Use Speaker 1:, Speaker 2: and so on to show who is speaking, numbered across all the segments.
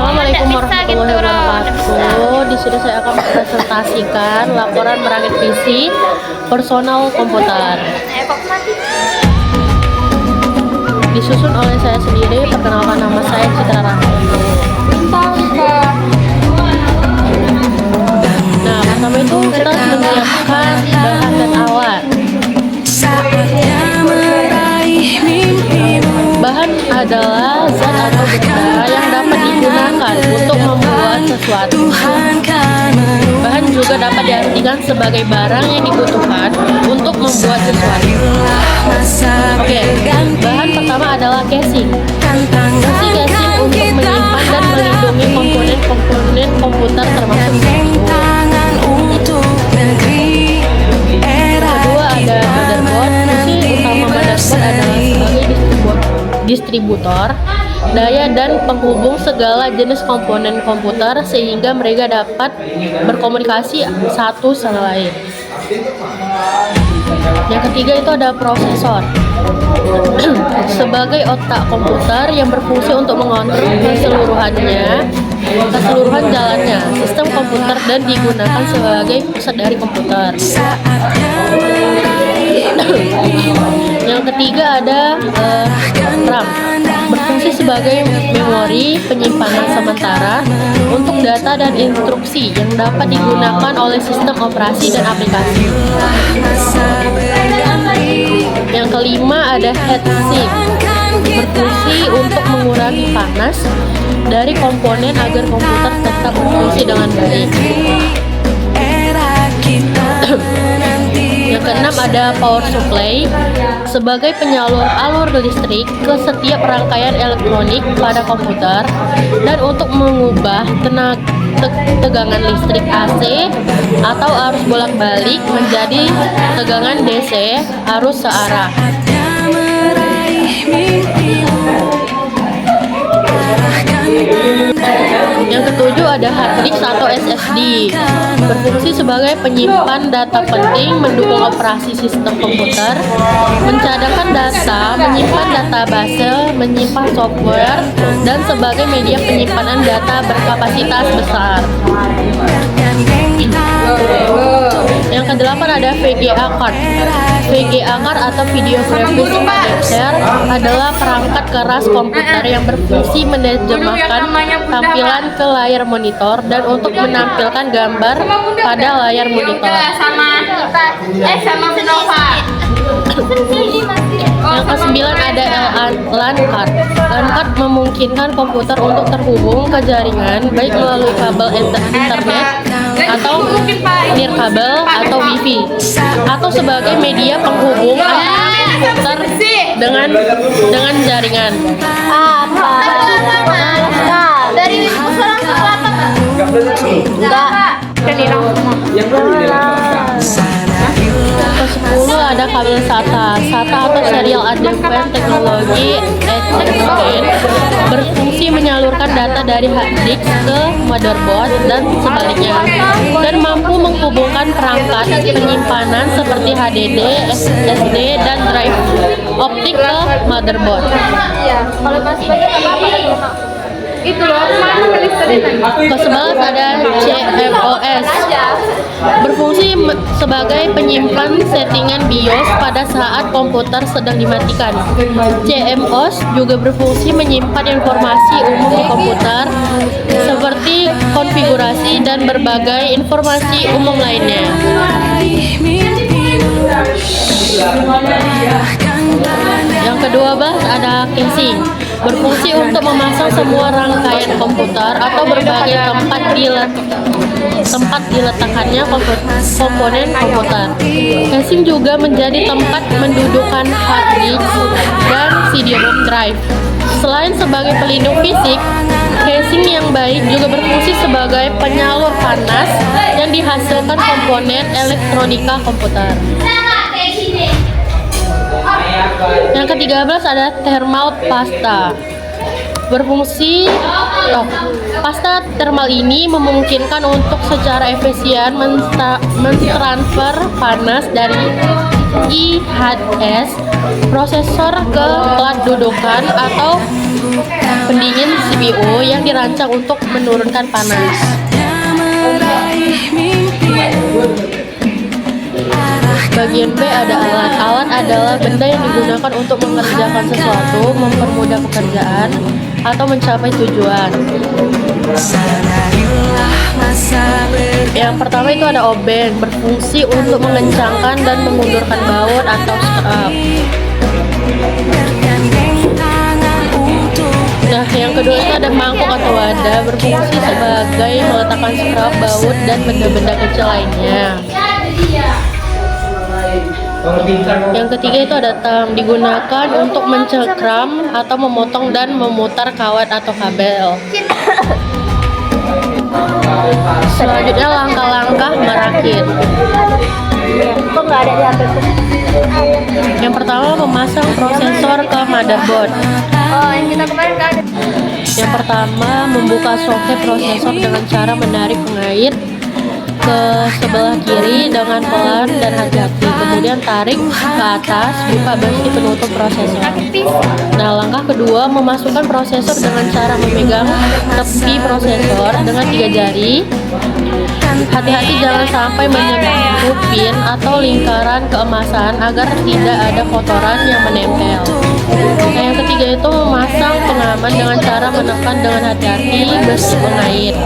Speaker 1: Assalamualaikum warahmatullahi wabarakatuh. Di sini saya akan mempresentasikan laporan merakit PC personal komputer. Disusun oleh saya sendiri. Perkenalkan, nama saya Citra Rahmayu. Nah, pertama itu kita harus menyiapkan bahan dan alat. Bahan adalah zat atau benda yang dapat digunakan untuk membuat sesuatu. Bahan juga dapat diartikan sebagai barang yang dibutuhkan untuk membuat sesuatu. Oke, bahan pertama adalah casing. Fungsi casing untuk menyimpan dan melindungi komponen-komponen komputer termasuk kedua ada motherboard. Fungsi utama motherboard adalah sebagai distributor daya dan penghubung segala jenis komponen komputer sehingga mereka dapat berkomunikasi satu sama lain. Yang ketiga itu ada prosesor. Sebagai otak komputer yang berfungsi untuk mengontrol keseluruhan jalannya sistem komputer dan digunakan sebagai pusat dari komputer. Yang ketiga ada RAM. Berfungsi sebagai memori penyimpanan sementara untuk data dan instruksi yang dapat digunakan oleh sistem operasi dan aplikasi. Yang kelima ada heatsink. Berfungsi untuk mengurangi panas dari komponen agar komputer tetap berfungsi dengan baik. Yang keenam ada power supply. Sebagai penyalur alur listrik ke setiap rangkaian elektronik pada komputer dan untuk mengubah tegangan listrik AC atau arus bolak-balik menjadi tegangan DC arus searah. Yang ketujuh ada hard disk atau SSD. Berfungsi sebagai penyimpan data penting, mendukung operasi sistem komputer, mencadangkan data, menyimpan database, menyimpan software, dan sebagai media penyimpanan data berkapasitas besar. Yang kedelapan ada VGA card. VGA card atau video graphics adapter adalah perangkat keras komputer yang berfungsi menerjemahkan tampilan ke layar monitor dan untuk menampilkan gambar pada layar monitor. Yang kesembilan ada LAN card. LAN card memungkinkan komputer untuk terhubung ke jaringan baik melalui kabel internet atau nirkabel atau wifi atau sebagai media penghubung antara komputer dengan jaringan.
Speaker 2: Dari usulan selatan enggak
Speaker 1: Ke-10 ada kabel SATA. SATA atau Serial Advanced Technology Extension berfungsi menyalurkan data dari hard disk ke motherboard dan sebaliknya, dan mampu menghubungkan perangkat penyimpanan seperti HDD, SSD, dan drive optik ke motherboard.
Speaker 2: Kalau masih banyak itu loh,
Speaker 1: Ke-11 ada CMOS. Berfungsi sebagai penyimpan settingan BIOS pada saat komputer sedang dimatikan. CMOS juga berfungsi menyimpan informasi umum di komputer seperti konfigurasi dan berbagai informasi umum lainnya. Yang ke-12 ada casing. Berfungsi untuk memasang semua rangkaian komputer atau berbagai tempat diletakkannya komponen komputer. Casing juga menjadi tempat mendudukkan hard disk dan CD-ROM drive. Selain sebagai pelindung fisik, casing yang baik juga berfungsi sebagai penyalur panas yang dihasilkan komponen elektronika komputer. Yang ke-13 ada thermal pasta. Berfungsi pasta thermal ini memungkinkan untuk secara efisien mentransfer panas dari IHS prosesor ke plat dudukan atau pendingin CPU yang dirancang untuk menurunkan panas. Bagian B ada alat. Alat adalah benda yang digunakan untuk mengerjakan sesuatu, mempermudah pekerjaan, atau mencapai tujuan. Yang pertama itu ada obeng, berfungsi untuk mengencangkan dan mengundurkan baut atau strap. Nah, yang kedua itu ada mangkuk atau wadah, berfungsi sebagai meletakkan strap, baut, dan benda-benda kecil lainnya. Yang ketiga itu ada tang, digunakan untuk mencengkram atau memotong dan memutar kawat atau kabel. Selanjutnya langkah-langkah merakit.
Speaker 2: Kok nggak ada di HP ku?
Speaker 1: Yang pertama memasang prosesor ke motherboard.
Speaker 2: Oh, yang kita kemarin nggak ada.
Speaker 1: Yang pertama membuka soket prosesor dengan cara menarik pengait ke sebelah kiri dengan pelan dan hati-hati. Kemudian tarik ke atas, buka besi penutup prosesor. Nah, langkah kedua memasukkan prosesor dengan cara memegang tepi prosesor dengan 3 jari. Hati-hati jangan sampai menyentuh pin atau lingkaran keemasan agar tidak ada kotoran yang menempel. Nah, yang ketiga itu memasang pengaman dengan cara menekan dengan hati-hati besi pengait.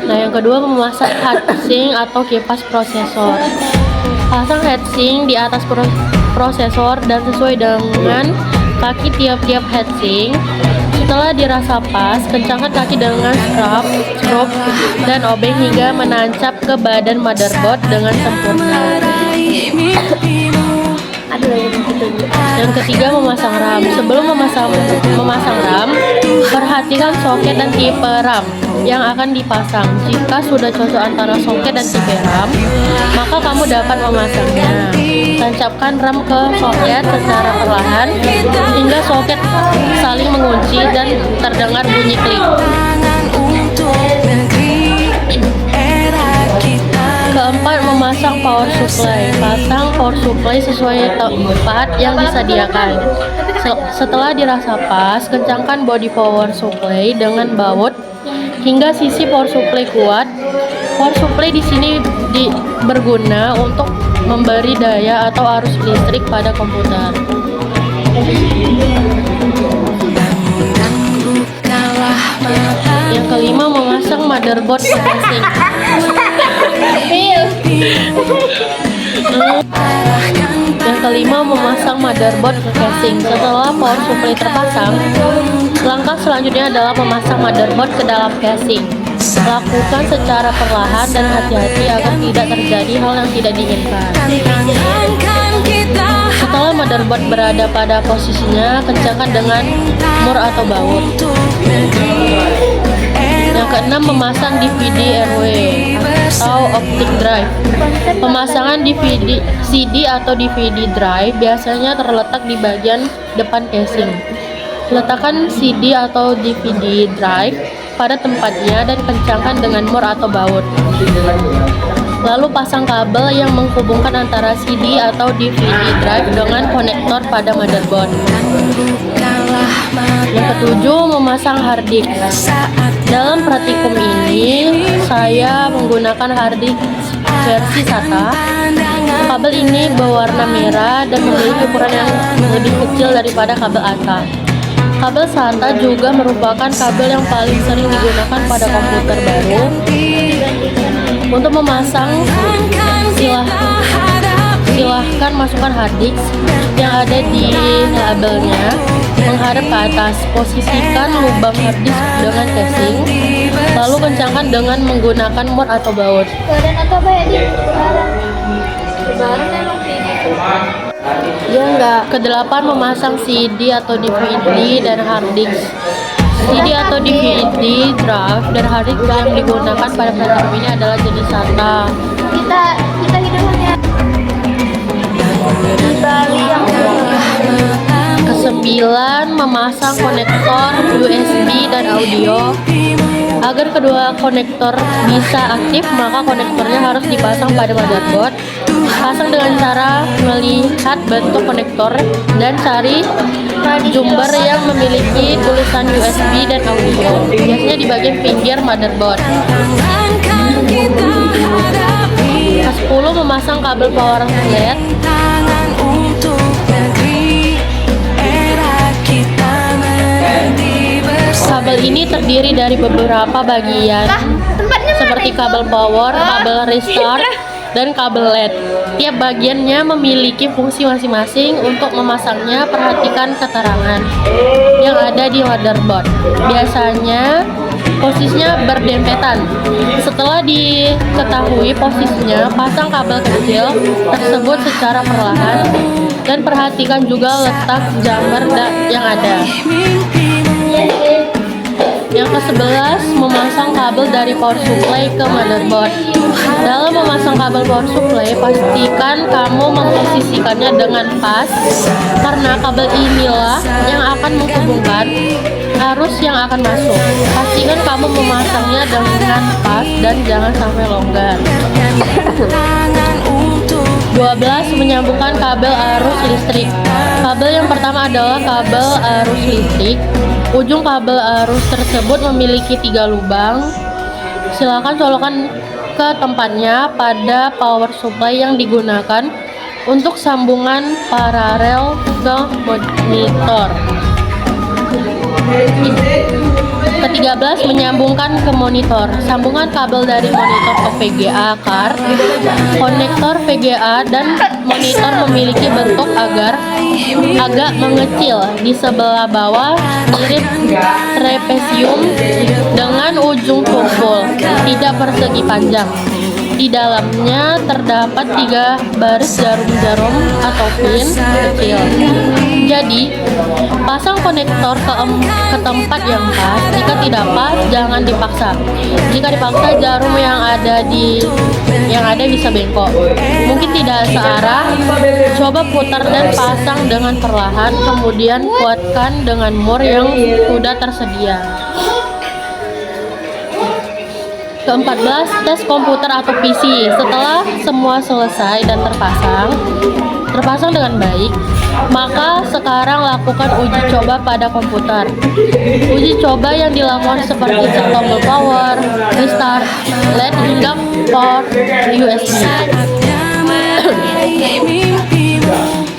Speaker 1: Nah, yang kedua memasang heatsink atau kipas prosesor. Pasang heatsink di atas prosesor dan sesuai dengan kaki tiap-tiap heatsink. Setelah dirasa pas, kencangkan kaki dengan strap dan obeng hingga menancap ke badan motherboard dengan sempurna. Yang ketiga memasang RAM. Sebelum memasang RAM, perhatikan soket dan tipe RAM yang akan dipasang. Jika sudah cocok antara soket dan tipe RAM, maka kamu dapat memasangnya. Tancapkan RAM ke soket secara perlahan hingga soket saling mengunci dan terdengar bunyi klik. Keempat, memasang power supply. Pasang power supply sesuai tempat yang disediakan. Setelah dirasa pas, kencangkan body power supply dengan baut hingga sisi power supply kuat. Power supply di sini berguna untuk memberi daya atau arus listrik pada komputer. Yang kelima, memasang motherboard ke casing. Yang kelima, memasang motherboard ke casing. Setelah power supply terpasang, langkah selanjutnya adalah memasang motherboard ke dalam casing. Lakukan secara perlahan dan hati-hati agar tidak terjadi hal yang tidak diinginkan. Setelah motherboard berada pada posisinya, kencangkan dengan mur atau baut. Yang keenam, memasang DVD RW atau optic drive. Pemasangan DVD, CD atau DVD drive biasanya terletak di bagian depan casing. Letakkan CD atau DVD drive pada tempatnya dan kencangkan dengan mur atau baut. Lalu pasang kabel yang menghubungkan antara CD atau DVD drive dengan konektor pada motherboard. Yang ketujuh, memasang hard disk. Dalam praktikum ini, saya menggunakan hard disk versi SATA. Kabel ini berwarna merah dan memiliki ukuran yang lebih kecil daripada kabel ATA. Kabel SATA juga merupakan kabel yang paling sering digunakan pada komputer baru. Untuk memasang, silahkan masukkan hard disk yang ada di labelnya menghadap ke atas. Posisikan lubang hard disk dengan casing, lalu kencangkan dengan menggunakan mur atau baut.
Speaker 2: Keadaan atau apa ya di Lebaran emang kayak gitu.
Speaker 1: Ya enggak. Kedelapan, memasang CD atau DVD dan hard disk. CD atau DVD drive dan hard disk yang digunakan pada platform ini adalah jenis SATA.
Speaker 2: Kita hidupnya di Bali yang
Speaker 1: Kesembilan, memasang konektor USB dan audio. Agar kedua konektor bisa aktif, maka konektornya harus dipasang pada motherboard. Pasang dengan cara melihat bentuk konektor dan cari jumper yang memiliki tulisan USB dan audio, biasanya di bagian pinggir motherboard. Ke-10, memasang kabel power LED. Kabel ini terdiri dari beberapa bagian seperti kabel power, kabel restart, dan kabel LED. Tiap bagiannya memiliki fungsi masing-masing. Untuk memasangnya, perhatikan keterangan yang ada di motherboard. Biasanya posisinya berdempetan. Setelah diketahui posisinya, pasang kabel kecil tersebut secara perlahan dan perhatikan juga letak jumper yang ada. Yang ke-11, memasang kabel dari power supply ke motherboard. Dalam memasang kabel power supply, pastikan kamu memposisikannya dengan pas, karena kabel inilah yang akan menghubungkan arus yang akan masuk. Pastikan kamu memasangnya dengan pas dan jangan sampai longgar. 12, menyambungkan kabel arus listrik. Kabel yang pertama adalah kabel arus listrik. Ujung kabel arus tersebut memiliki 3 lubang. Silakan colokkan ke tempatnya pada power supply yang digunakan untuk sambungan paralel ke monitor. Ke-13, menyambungkan ke monitor. Sambungan kabel dari monitor ke VGA card. Konektor VGA dan monitor memiliki bentuk agak mengecil di sebelah bawah, mirip trapesium dengan ujung tumpul, tidak persegi panjang. Di dalamnya terdapat 3 baris jarum-jarum atau pin kecil. Jadi, pasang konektor ke tempat yang pas. Jika tidak pas, jangan dipaksa. Jika dipaksa, jarum yang ada bisa bengkok. Mungkin tidak searah. Coba putar dan pasang dengan perlahan, kemudian kuatkan dengan mur yang sudah tersedia. Ke-14, tes komputer atau PC. Setelah semua selesai dan terpasang dengan baik, maka sekarang lakukan uji coba pada komputer. Uji coba yang dilakukan seperti cek tombol power, restart, LED hingga port USB.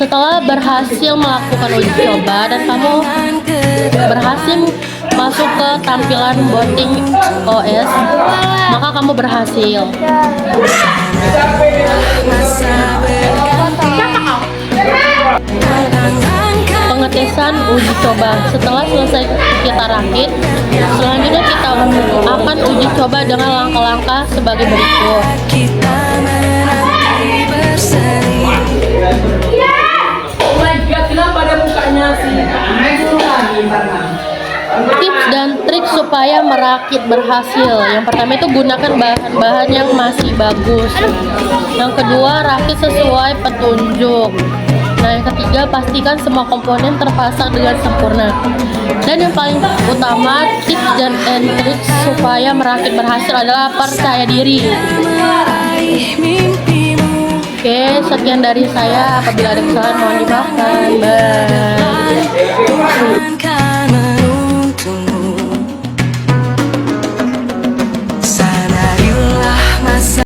Speaker 1: Setelah berhasil melakukan uji coba dan kamu berhasil masuk ke tampilan booting OS, maka kamu berhasil. Pengetesan uji coba. Setelah selesai kita rakit, selanjutnya kita akan uji coba dengan langkah-langkah sebagai berikut. Tips dan trik supaya merakit berhasil. Yang pertama itu gunakan bahan-bahan yang masih bagus. Yang kedua, rakit sesuai petunjuk. Nah, yang ketiga, pastikan semua komponen terpasang dengan sempurna. Dan yang paling utama, tips dan trik supaya merakit berhasil adalah percaya diri. Oke, sekian dari saya. Apabila ada kesalahan mohon dimaafkan. Bye.